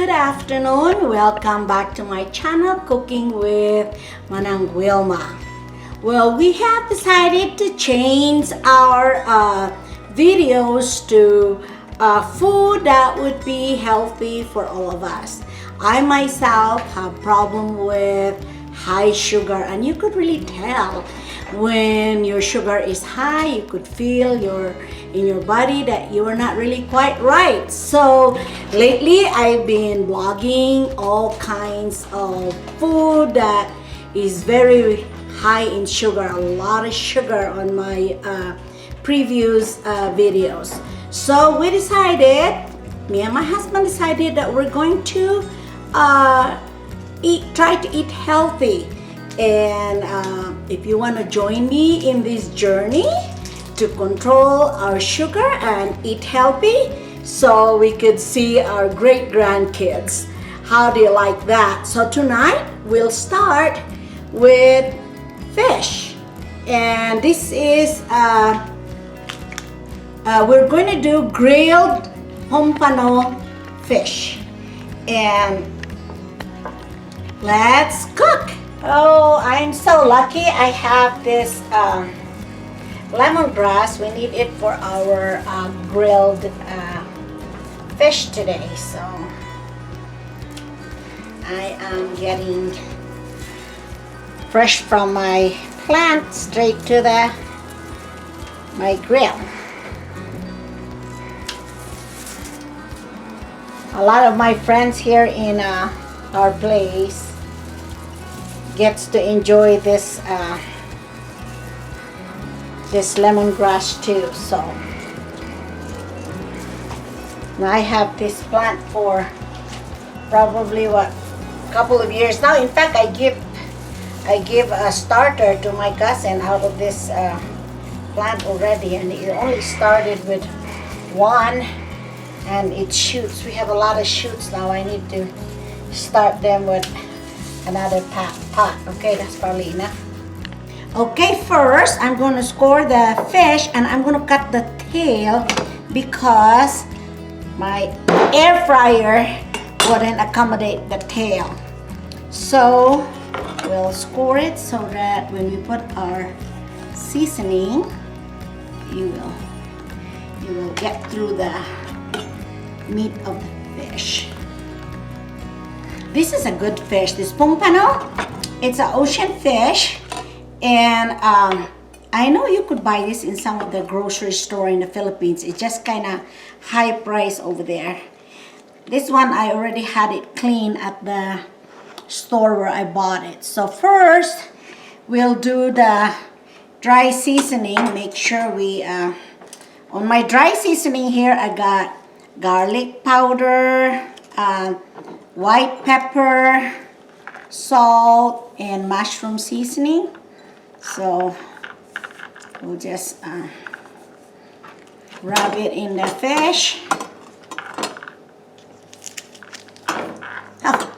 good afternoon. Welcome back to my channel, Cooking with Manang Wilma. Well, we have decided to change our videos to food that would be healthy for all of us. I myself have problem with high sugar, and you could really tell when your sugar is high. You could feel in your body that you are not really quite right. So lately I've been blogging all kinds of food that is very high in sugar, a lot of sugar on my previous videos. So we decided, me and my husband decided that we're going to try to eat healthy. And if you want to join me in this journey to control our sugar and eat healthy, so we could see our great grandkids. How do you like that? So tonight we'll start with fish, and this is we're going to do grilled Pompano fish, and let's cook. Oh, I'm so lucky I have this lemongrass. We need it for our grilled fish today. So I am getting fresh from my plant straight to my grill. A lot of my friends here in our place gets to enjoy this this lemongrass too. So now I have this plant for probably a couple of years now. In fact, I give a starter to my cousin out of this plant already, and it only started with one, and it shoots. We have a lot of shoots now. I need to start them with another pot. Okay, that's probably enough. Okay, first I'm going to score the fish, and I'm going to cut the tail because my air fryer wouldn't accommodate the tail. So we'll score it so that when we put our seasoning, you will get through the meat of the fish. This is a good fish, this Pompano. It's an ocean fish, and I know you could buy this in some of the grocery store in the Philippines. It's just kind of high price over there. This one, I already had it clean at the store where I bought it. So first, we'll do the dry seasoning. Make sure we, on my dry seasoning here, I got garlic powder, white pepper, salt, and mushroom seasoning. So we'll just rub it in the fish. Oh,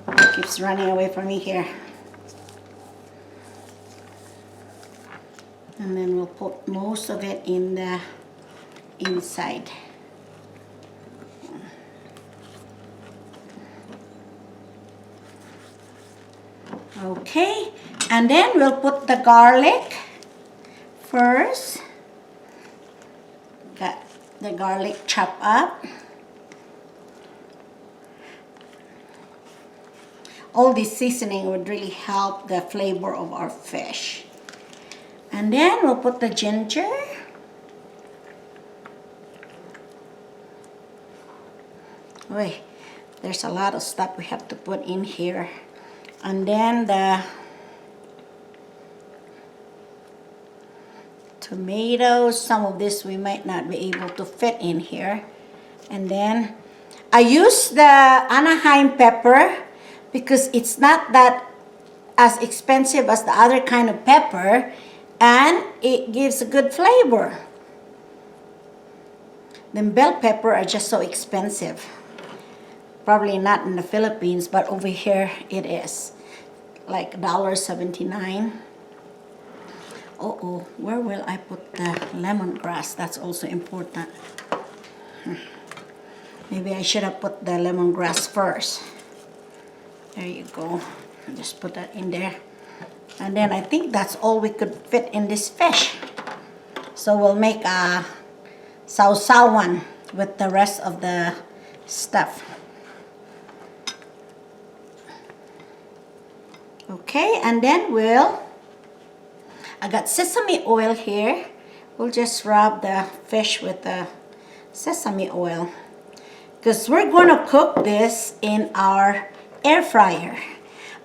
it keeps running away from me here. And then we'll put most of it in the inside. Okay, and then we'll put the garlic first. Got the garlic chopped up. All this seasoning would really help the flavor of our fish. And then we'll put the ginger. Wait, there's a lot of stuff we have to put in here. And then the tomatoes. Some of this we might not be able to fit in here. And then I use the Anaheim Pepper because it's not that as expensive as the other kind of pepper, and it gives a good flavor. Then bell pepper are just so expensive. Probably not in the Philippines, but over here it is. Like $1.79. Oh, where will I put the lemongrass? That's also important. Maybe I should have put the lemongrass first. There you go. Just put that in there. And then I think that's all we could fit in this fish. So we'll make a sausawan with the rest of the stuff. Okay, and then I got sesame oil here. We'll just rub the fish with the sesame oil, because we're going to cook this in our air fryer.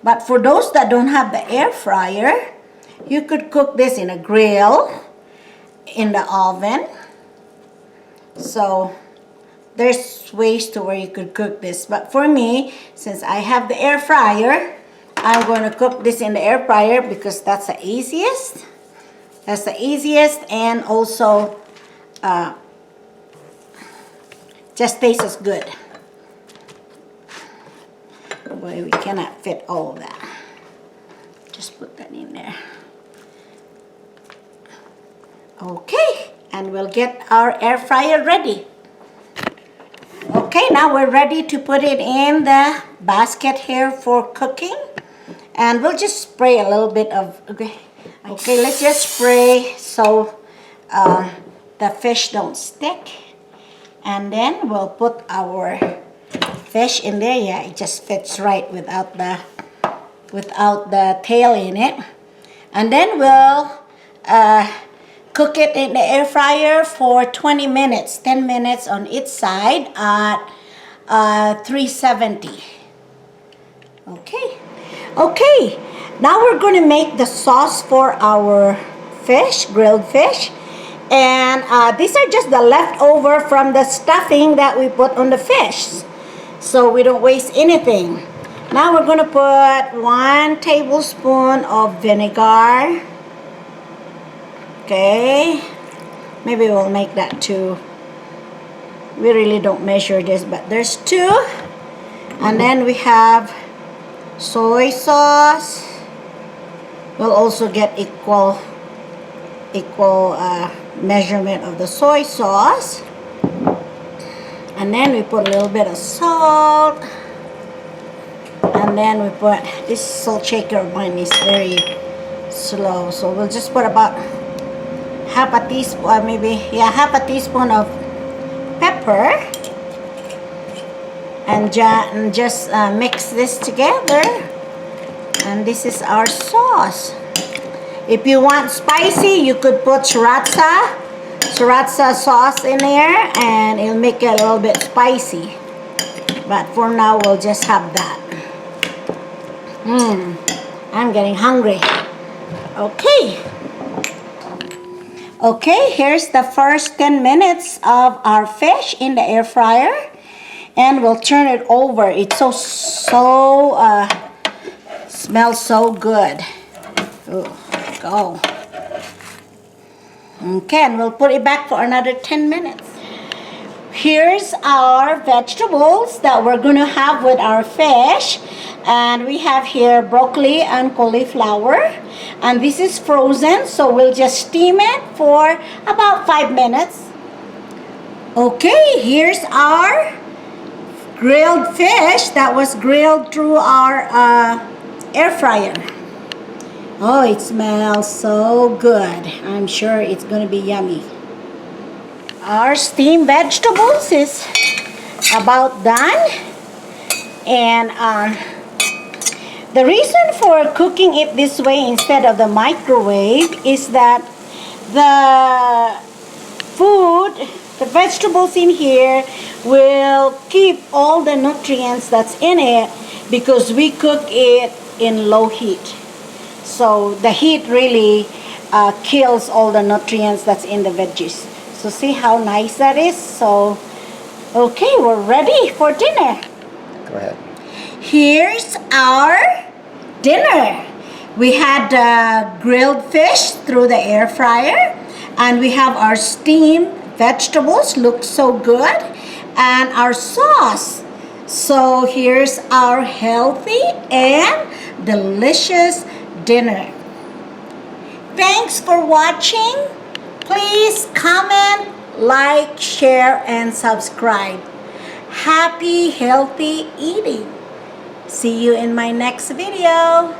But for those that don't have the air fryer, you could cook this in a grill, in the oven. So there's ways to where you could cook this. But for me, since I have the air fryer, I'm going to cook this in the air fryer because that's the easiest. That's the easiest, and also just tastes as good. Boy, we cannot fit all of that. Just put that in there. Okay, and we'll get our air fryer ready. Okay, now we're ready to put it in the basket here for cooking. And we'll just spray a little bit of, okay, let's just spray so the fish don't stick. And then we'll put our fish in there. Yeah, it just fits right without the tail in it. And then we'll cook it in the air fryer for 20 minutes, 10 minutes on each side at 370. Okay, now we're going to make the sauce for our fish, grilled fish. And these are just the leftover from the stuffing that we put on the fish, so we don't waste anything. Now we're going to put 1 tablespoon of vinegar. Okay, maybe we'll make that 2. We really don't measure this, but there's 2. And then we have soy sauce. We'll also get equal measurement of the soy sauce. And then we put a little bit of salt. And then we put, this salt shaker of mine is very slow, so we'll just put about half a teaspoon, half a teaspoon of pepper. And just mix this together. And this is our sauce. If you want spicy, you could put sriracha sauce in there, and it'll make it a little bit spicy. But for now, we'll just have that. I'm getting hungry. Okay, here's the first 10 minutes of our fish in the air fryer. And we'll turn it over. It's smells so good. Ooh, go. Okay, and we'll put it back for another 10 minutes. Here's our vegetables that we're going to have with our fish. And we have here broccoli and cauliflower. And this is frozen, so we'll just steam it for about 5 minutes. Okay, here's our grilled fish that was grilled through our air fryer. Oh, it smells so good. I'm sure it's going to be yummy. Our steamed vegetables is about done. And the reason for cooking it this way instead of the microwave is that the vegetables in here will keep all the nutrients that's in it, because we cook it in low heat. So the heat really kills all the nutrients that's in the veggies. So see how nice that is? So, okay, we're ready for dinner. Go ahead. Here's our dinner. We had grilled fish through the air fryer, and we have our steamed vegetables, look so good, and our sauce. So here's our healthy and delicious dinner. Thanks for watching. Please comment, like, share, and subscribe. Happy, healthy eating. See you in my next video.